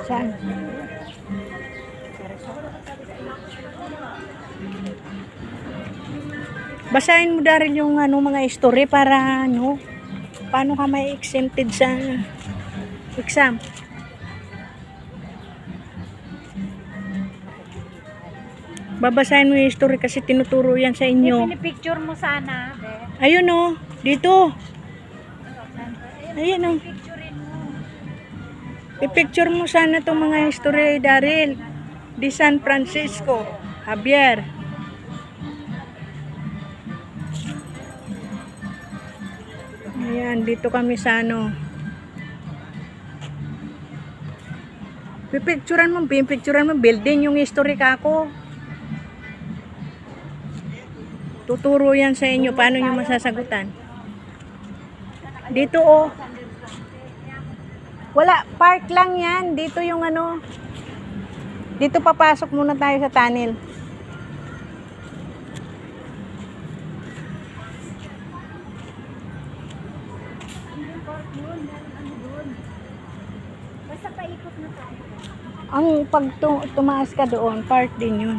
Saan? Basahin mo Daryl yung mga story para paano ka may exempted sa exam. Babasahin mo yung story kasi tinuturo yan sa inyo. Pinipicture mo sana. Ayun dito. Ayun Picturein mo. I-picture mo sana itong mga story Daryl. Di San Francisco, Javier. Ayan, dito kami sa pipicturean mo building yung history kako. Tuturo yan sa inyo paano nyo masasagutan. Dito wala, park lang yan. Dito yung dito papasok muna tayo sa tunnel. Basta paikot na tayo. Ang pag tumaas ka doon, park din yun.